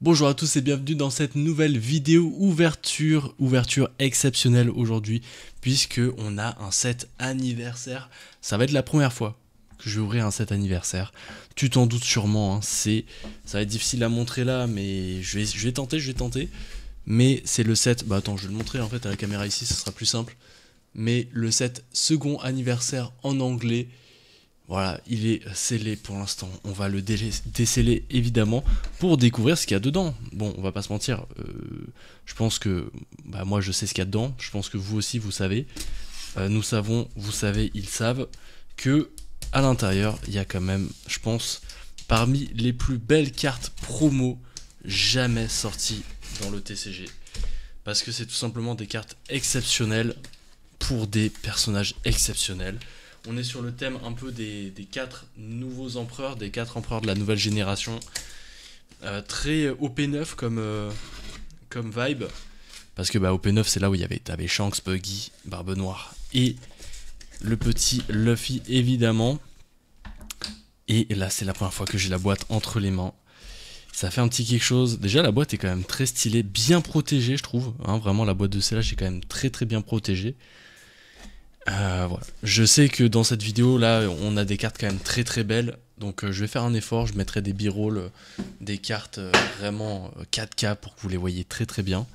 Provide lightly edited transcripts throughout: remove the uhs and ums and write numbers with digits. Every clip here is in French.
Bonjour à tous et bienvenue dans cette nouvelle vidéo ouverture exceptionnelle aujourd'hui puisque on a un set anniversaire. Ça va être la première fois que je vais ouvrir un set anniversaire. Tu t'en doutes sûrement, hein, ça va être difficile à montrer là, mais je vais tenter. Mais c'est le set, bah attends, je vais le montrer en fait à la caméra ici, ce sera plus simple. Mais le set second anniversaire en anglais. Voilà, il est scellé pour l'instant. On va le déceler évidemment pour découvrir ce qu'il y a dedans. Bon, on va pas se mentir. Je pense que moi je sais ce qu'il y a dedans. Je pense que vous aussi vous savez. Nous savons, vous savez, ils savent que à l'intérieur il y a quand même, je pense, parmi les plus belles cartes promo jamais sorties dans le TCG. Parce que c'est tout simplement des cartes exceptionnelles pour des personnages exceptionnels. On est sur le thème un peu des 4 nouveaux empereurs, des 4 empereurs de la nouvelle génération. Très OP9 comme vibe. Parce que OP9 c'est là où t'avais Shanks, Buggy, Barbe Noire et le petit Luffy évidemment. Et là c'est la première fois que j'ai la boîte entre les mains. Ça fait un petit quelque chose. Déjà la boîte est quand même très stylée, bien protégée je trouve. Hein, vraiment la boîte de scellage est quand même très bien protégée. Voilà. Je sais que dans cette vidéo là on a des cartes quand même très belles, donc je vais faire un effort, je mettrai des b-rolls, des cartes vraiment 4K pour que vous les voyez très bien.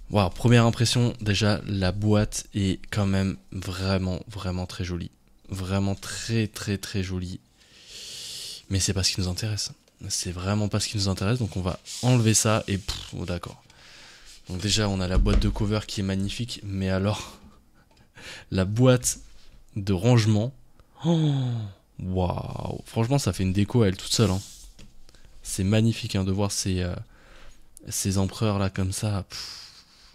Voilà, première impression, déjà la boîte est quand même vraiment très jolie, vraiment très jolie, mais c'est pas ce qui nous intéresse, c'est vraiment pas ce qui nous intéresse, donc on va enlever ça et oh, d'accord. Donc déjà on a la boîte de cover qui est magnifique, mais alors la boîte de rangement, waouh, franchement ça fait une déco à elle toute seule, hein. C'est magnifique de voir ces empereurs là comme ça.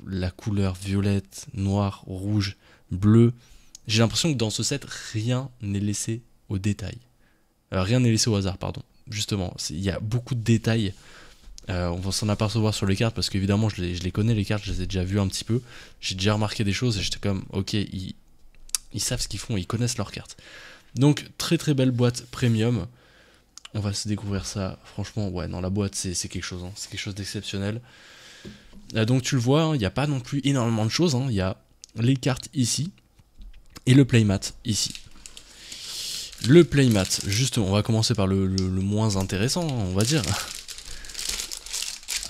La couleur violette, noir, rouge, bleu. J'ai l'impression que dans ce set rien n'est laissé au détail, rien n'est laissé au hasard, pardon. Justement, il y a beaucoup de détails. On va s'en apercevoir sur les cartes parce qu'évidemment je les connais les cartes, je les ai déjà vues un petit peu, j'ai déjà remarqué des choses et j'étais comme ok, ils savent ce qu'ils font, ils connaissent leurs cartes. Donc très belle boîte premium, on va se découvrir ça. Franchement ouais, non, la boîte c'est quelque chose, hein. C'est quelque chose d'exceptionnel. Donc tu le vois, il n'y a pas non plus énormément de choses, il y a les cartes ici et le playmat ici. Le playmat, justement, on va commencer par le moins intéressant, on va dire.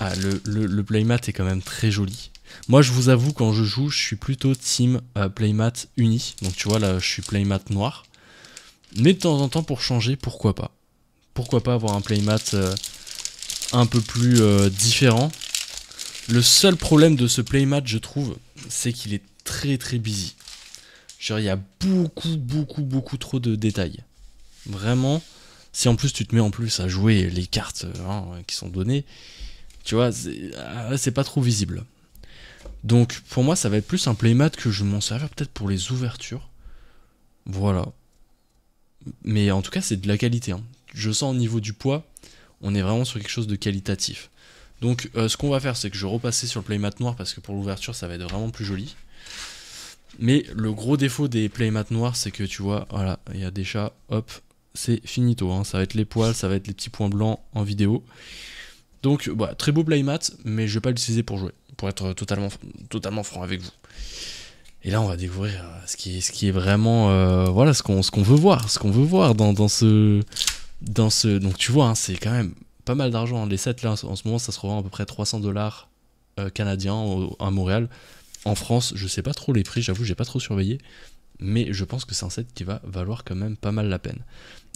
Ah, le playmat est quand même très joli. Moi je vous avoue, quand je joue, je suis plutôt team playmat uni. Donc tu vois là, je suis playmat noir. Mais de temps en temps, pour changer, pourquoi pas. Pourquoi pas avoir un playmat un peu plus différent. Le seul problème de ce playmat, je trouve, c'est qu'il est très busy. Genre il y a beaucoup trop de détails. Vraiment, si en plus tu te mets en plus à jouer les cartes qui sont données, tu vois, c'est pas trop visible. Donc pour moi ça va être plus un playmat que je m'en servir peut-être pour les ouvertures. Voilà. Mais en tout cas c'est de la qualité, hein. Je sens au niveau du poids, on est vraiment sur quelque chose de qualitatif. Donc ce qu'on va faire c'est que je vais repasser sur le playmat noir parce que pour l'ouverture ça va être vraiment plus joli. Mais le gros défaut des playmats noirs c'est que tu vois, voilà, il y a des chats, hop, c'est finito, hein. Ça va être les poils, ça va être les petits points blancs en vidéo. Donc voilà, très beau playmat, mais je vais pas l'utiliser pour jouer, pour être totalement franc avec vous. Et là on va découvrir ce qui est vraiment voilà, ce qu'on veut voir dans ce donc tu vois, hein, c'est quand même pas mal d'argent, hein. Les sets là en ce moment ça se revend à peu près 300 $ canadiens à Montréal. En France je sais pas trop les prix, j'avoue j'ai pas trop surveillé, mais je pense que c'est un set qui va valoir quand même pas mal la peine.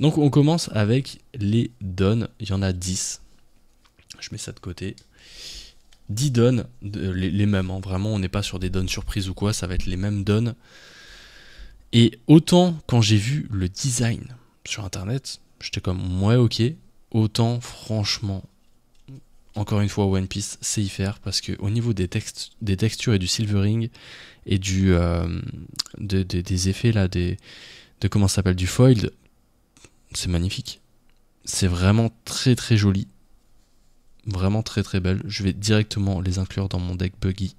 Donc on commence avec les dons, il y en a 10. Je mets ça de côté. 10 dons, les mêmes, hein, vraiment, on n'est pas sur des dons surprises ou quoi, ça va être les mêmes dons. Et autant quand j'ai vu le design sur internet, j'étais comme ouais ok, autant franchement, encore une fois One Piece sait y faire, parce que au niveau des textures et du silvering et des effets là, de comment ça s'appelle, du foil, c'est magnifique. C'est vraiment très joli. Vraiment très belle. Je vais directement les inclure dans mon deck Buggy.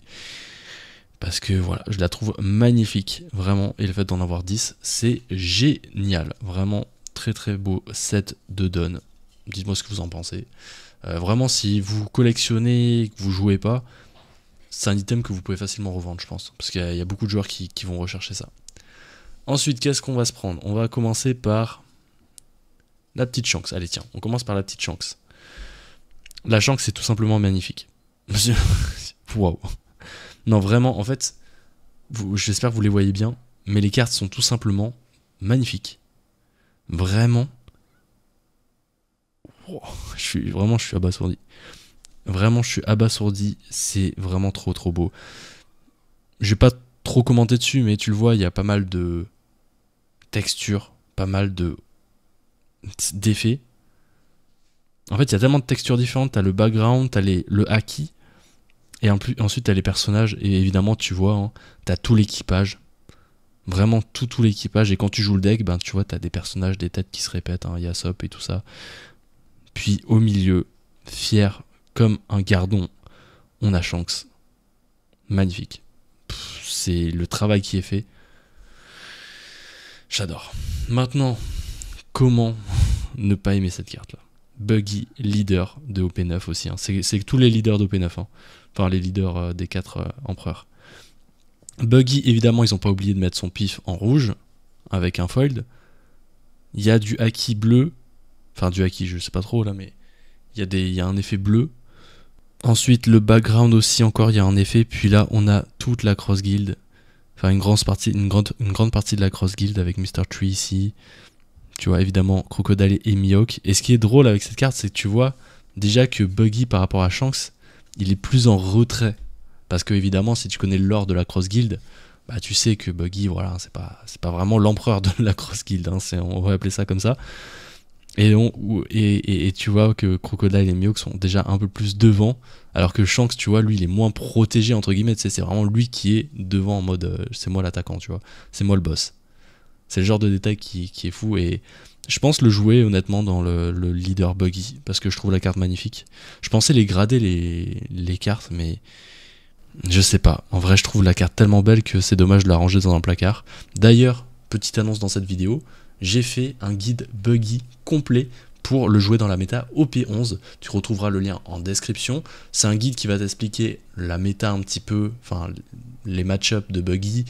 Parce que voilà, je la trouve magnifique. Vraiment. Et le fait d'en avoir 10, c'est génial. Vraiment très beau set de dons. Dites-moi ce que vous en pensez. Vraiment, si vous collectionnez et que vous jouez pas, c'est un item que vous pouvez facilement revendre, je pense. Parce qu'il y a beaucoup de joueurs qui vont rechercher ça. Ensuite, qu'est-ce qu'on va se prendre? On va commencer par la petite Shanks. Allez, tiens, on commence par la petite Shanks. La Shanks, c'est tout simplement magnifique. Waouh. Non, vraiment, en fait, j'espère que vous les voyez bien, mais les cartes sont tout simplement magnifiques. Vraiment. Wow, je suis abasourdi. Vraiment, je suis abasourdi. C'est vraiment trop trop beau. Je vais pas trop commenter dessus, mais tu le vois, il y a pas mal de textures, pas mal d'effets. En fait, il y a tellement de textures différentes. T'as le background, t'as le haki. Et ensuite, t'as les personnages. Et évidemment, tu vois, hein, t'as tout l'équipage. Vraiment tout l'équipage. Et quand tu joues le deck, ben, tu vois, t'as des personnages, des têtes qui se répètent. Hein, Yasop et tout ça. Puis au milieu, fier comme un gardon, on a Shanks. Magnifique. C'est le travail qui est fait. J'adore. Maintenant, comment ne pas aimer cette carte-là? Buggy, leader de OP9 aussi. Hein. C'est tous les leaders d'OP9. Hein. Enfin, les leaders des 4 empereurs. Buggy, évidemment, ils n'ont pas oublié de mettre son pif en rouge, avec un fold. Il y a du haki bleu. Enfin, du haki, je sais pas trop là, mais il y a un effet bleu. Ensuite, le background aussi, encore, il y a un effet. Puis là, on a toute la cross guild. Enfin, une grande partie de la cross guild avec Mr. Tree ici. Tu vois, évidemment, Crocodile et Mihawk. Et ce qui est drôle avec cette carte, c'est que tu vois déjà que Buggy, par rapport à Shanks, il est plus en retrait. Parce que, évidemment, si tu connais le lore de la cross guild, bah, tu sais que Buggy, voilà, c'est pas vraiment l'empereur de la cross guild. Hein, on va appeler ça comme ça. Et tu vois que Crocodile et Mihawk sont déjà un peu plus devant, alors que Shanks, tu vois, lui, il est moins protégé, entre guillemets, tu sais, c'est vraiment lui qui est devant en mode c'est moi l'attaquant, tu vois, c'est moi le boss. C'est le genre de détail qui est fou, et je pense le jouer honnêtement dans le leader Buggy, parce que je trouve la carte magnifique. Je pensais les grader les cartes, mais je sais pas. En vrai, je trouve la carte tellement belle que c'est dommage de la ranger dans un placard. D'ailleurs, petite annonce dans cette vidéo, j'ai fait un guide Buggy complet pour le jouer dans la méta OP11. Tu retrouveras le lien en description. C'est un guide qui va t'expliquer la méta un petit peu, enfin les match-ups de Buggy,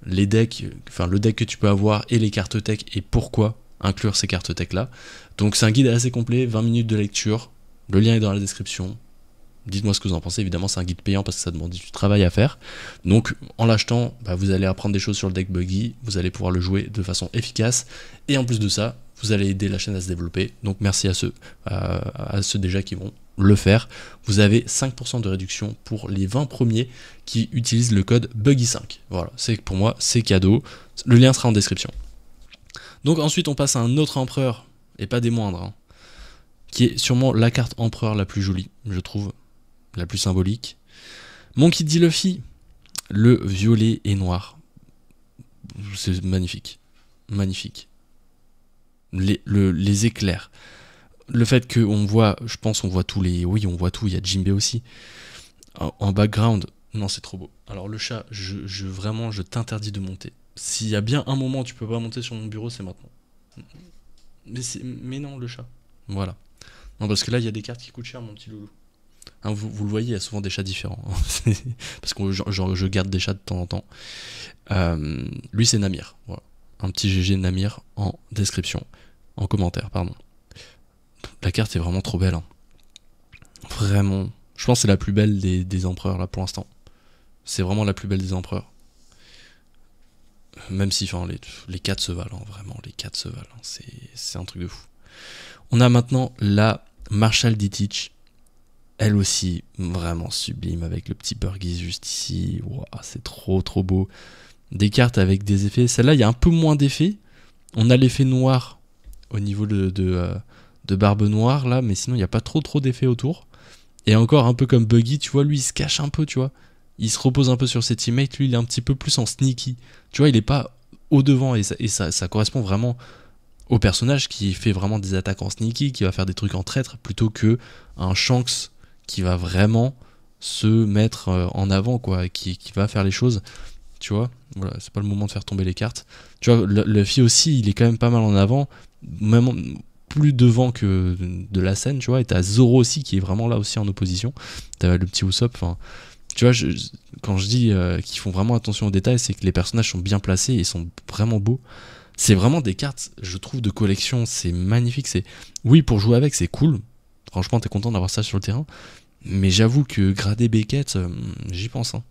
les decks, enfin le deck que tu peux avoir et les cartes tech et pourquoi inclure ces cartes tech là. Donc c'est un guide assez complet, 20 minutes de lecture. Le lien est dans la description. Dites-moi ce que vous en pensez. Évidemment, c'est un guide payant parce que ça demande du travail à faire. Donc, en l'achetant, bah, vous allez apprendre des choses sur le deck Buggy. Vous allez pouvoir le jouer de façon efficace. Et en plus de ça, vous allez aider la chaîne à se développer. Donc, merci à ceux déjà qui vont le faire. Vous avez 5% de réduction pour les 20 premiers qui utilisent le code Buggy5. Voilà, c'est pour moi, c'est cadeau. Le lien sera en description. Donc, ensuite, on passe à un autre empereur, et pas des moindres, hein, qui est sûrement la carte empereur la plus jolie, je trouve. La plus symbolique. Monkey D. Luffy, le violet et noir. C'est magnifique. Magnifique. Les éclairs. Le fait qu'on voit, je pense on voit tous les... Oui, on voit tout, il y a Jinbei aussi. En background, non, c'est trop beau. Alors le chat, vraiment, je t'interdis de monter. S'il y a bien un moment où tu peux pas monter sur mon bureau, c'est maintenant. Mais non, le chat. Voilà. Non, parce que là, il y a des cartes qui coûtent cher, mon petit loulou. Hein, vous le voyez, il y a souvent des chats différents. Parce que je garde des chats de temps en temps. Lui, c'est Namir. Voilà. Un petit GG Namir en description. En commentaire, pardon. La carte est vraiment trop belle. Hein. Vraiment. Je pense que c'est la plus belle des empereurs, là, pour l'instant. C'est vraiment la plus belle des empereurs. Même si enfin, les 4 se valent. Hein, vraiment, les 4 se valent. Hein. C'est un truc de fou. On a maintenant la Marshall D-Teach. Elle aussi, vraiment sublime, avec le petit Burgess juste ici. Wow, c'est trop trop beau. Des cartes avec des effets. Celle-là, il y a un peu moins d'effets. On a l'effet noir au niveau de Barbe Noire, là, mais sinon, il n'y a pas trop d'effets autour. Et encore, un peu comme Buggy, tu vois, lui, il se cache un peu, tu vois. Il se repose un peu sur ses teammates. Lui, il est un petit peu plus en sneaky. Tu vois, il n'est pas au devant, et ça correspond vraiment au personnage qui fait vraiment des attaques en sneaky, qui va faire des trucs en traître, plutôt que un Shanks qui va vraiment se mettre en avant, quoi, qui va faire les choses, tu vois. Voilà, c'est pas le moment de faire tomber les cartes. Tu vois, le Luffy aussi, il est quand même pas mal en avant, même plus devant que de la scène, tu vois, et t'as Zoro aussi qui est vraiment là aussi en opposition, t'as le petit Usopp, enfin, tu vois, quand je dis qu'ils font vraiment attention aux détails, c'est que les personnages sont bien placés et sont vraiment beaux. C'est vraiment des cartes, je trouve, de collection, c'est magnifique, oui, pour jouer avec, c'est cool, franchement, t'es content d'avoir ça sur le terrain, mais j'avoue que grader Beckett, j'y pense, hein.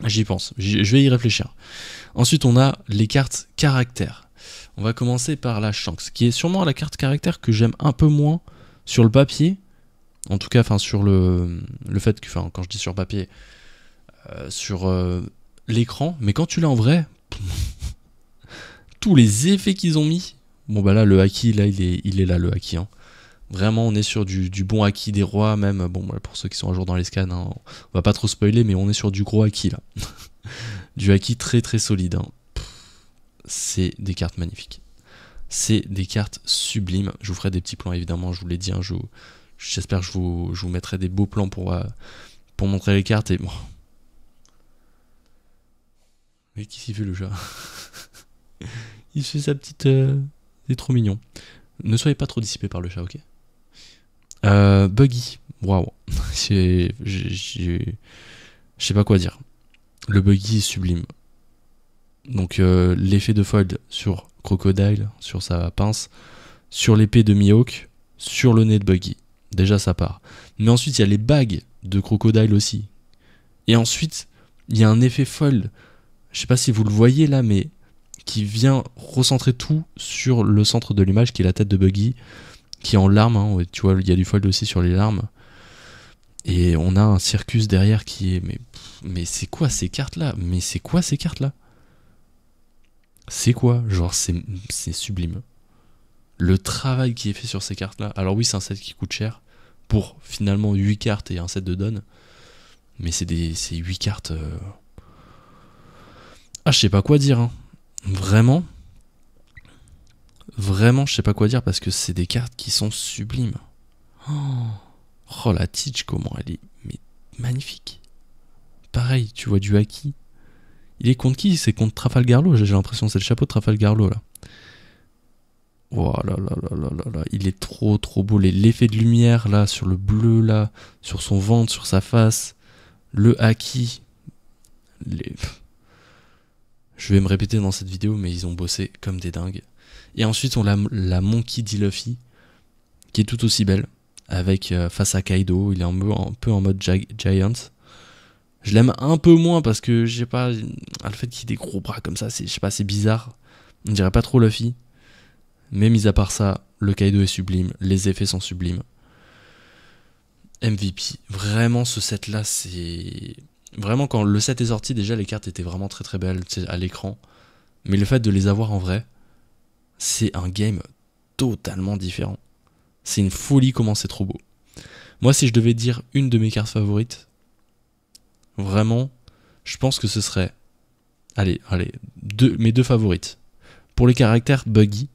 J'y pense, je vais y réfléchir. Ensuite, on a les cartes caractères. On va commencer par la Shanks, qui est sûrement la carte caractère que j'aime un peu moins sur le papier. En tout cas, enfin sur le fait que, enfin, quand je dis sur papier, sur l'écran, mais quand tu l'as en vrai, tous les effets qu'ils ont mis. Bon bah là, le haki, là, il est là, le haki. Hein. Vraiment, on est sur du bon haki des rois, même. Bon, pour ceux qui sont à jour dans les scans, hein, on va pas trop spoiler, mais on est sur du gros haki là. Du haki très très solide. Hein. C'est des cartes magnifiques. C'est des cartes sublimes. Je vous ferai des petits plans évidemment, je vous l'ai dit. Hein, j'espère que je vous mettrai des beaux plans pour montrer les cartes. Et bon. Mais qui s'y fait le chat? Il fait sa petite... C'est trop mignon. Ne soyez pas trop dissipés par le chat, ok? Buggy. Waouh. Je sais pas quoi dire. Le Buggy est sublime. Donc l'effet de fold sur Crocodile, sur sa pince, sur l'épée de Mihawk, sur le nez de Buggy. Déjà ça part. Mais ensuite il y a les bagues de Crocodile aussi. Et ensuite il y a un effet fold. Je sais pas si vous le voyez là, mais qui vient recentrer tout sur le centre de l'image, qui est la tête de Buggy, qui est en larmes. Hein. Tu vois, il y a du fold aussi sur les larmes. Et on a un circus derrière qui est... Mais c'est quoi ces cartes là? Mais c'est quoi ces cartes là? C'est quoi? Genre c'est sublime. Le travail qui est fait sur ces cartes là. Alors oui, c'est un set qui coûte cher pour finalement 8 cartes et un set de donne. Mais c'est 8 cartes... Ah, je sais pas quoi dire. Hein. Vraiment, je sais pas quoi dire parce que c'est des cartes qui sont sublimes. Oh la Teach, comment elle est magnifique. Pareil, tu vois du haki. Il est contre qui? C'est contre Trafalgar Law, j'ai l'impression que c'est le chapeau de Trafalgar Law là. Oh là là là là là là, il est trop beau. L'effet de lumière là, sur le bleu là, sur son ventre, sur sa face. Le haki. Je vais me répéter dans cette vidéo, mais ils ont bossé comme des dingues. Et ensuite, on a la Monkey D. Luffy, qui est tout aussi belle, avec face à Kaido. Il est un peu en mode Giant. Je l'aime un peu moins parce que, je sais pas, le fait qu'il ait des gros bras comme ça, je sais pas, c'est bizarre. On dirait pas trop Luffy. Mais mis à part ça, le Kaido est sublime, les effets sont sublimes. MVP. Vraiment, ce set-là, c'est... Vraiment, quand le set est sorti, déjà, les cartes étaient vraiment très très belles à l'écran. Mais le fait de les avoir en vrai, c'est un game totalement différent. C'est une folie comment c'est trop beau. Moi, si je devais dire une de mes cartes favorites, vraiment, je pense que ce serait... Allez, mes deux favorites. Pour les caractères, Buggy,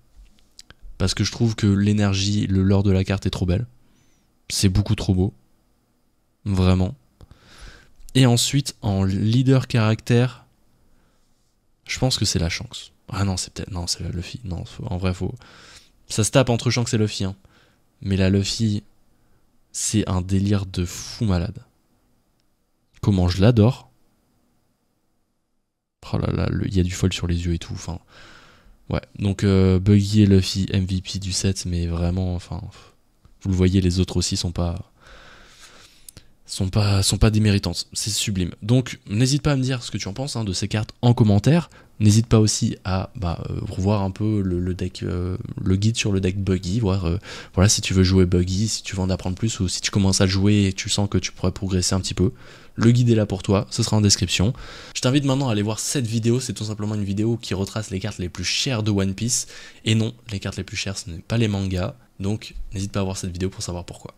parce que je trouve que l'énergie, le lore de la carte est trop belle. C'est beaucoup trop beau. Vraiment. Et ensuite, en leader caractère, je pense que c'est la Shanks. Ah non, c'est peut-être... Non, c'est la Luffy. Non, en vrai, faut... Ça se tape entre Shanks et Luffy. Hein. Mais la Luffy, c'est un délire de fou malade. Comment je l'adore. Oh là là, il y a du fold sur les yeux et tout. Enfin, ouais. Donc, Buggy et Luffy, MVP du set, mais vraiment, enfin... Vous le voyez, les autres aussi sont pas déméritantes, c'est sublime. Donc n'hésite pas à me dire ce que tu en penses de ces cartes en commentaire. N'hésite pas aussi à revoir un peu le deck, le guide sur le deck Buggy, voir voilà, si tu veux jouer Buggy, si tu veux en apprendre plus, ou si tu commences à le jouer et tu sens que tu pourrais progresser un petit peu. Le guide est là pour toi, ce sera en description. Je t'invite maintenant à aller voir cette vidéo, c'est tout simplement une vidéo qui retrace les cartes les plus chères de One Piece. Et non, les cartes les plus chères, ce n'est pas les mangas, donc n'hésite pas à voir cette vidéo pour savoir pourquoi.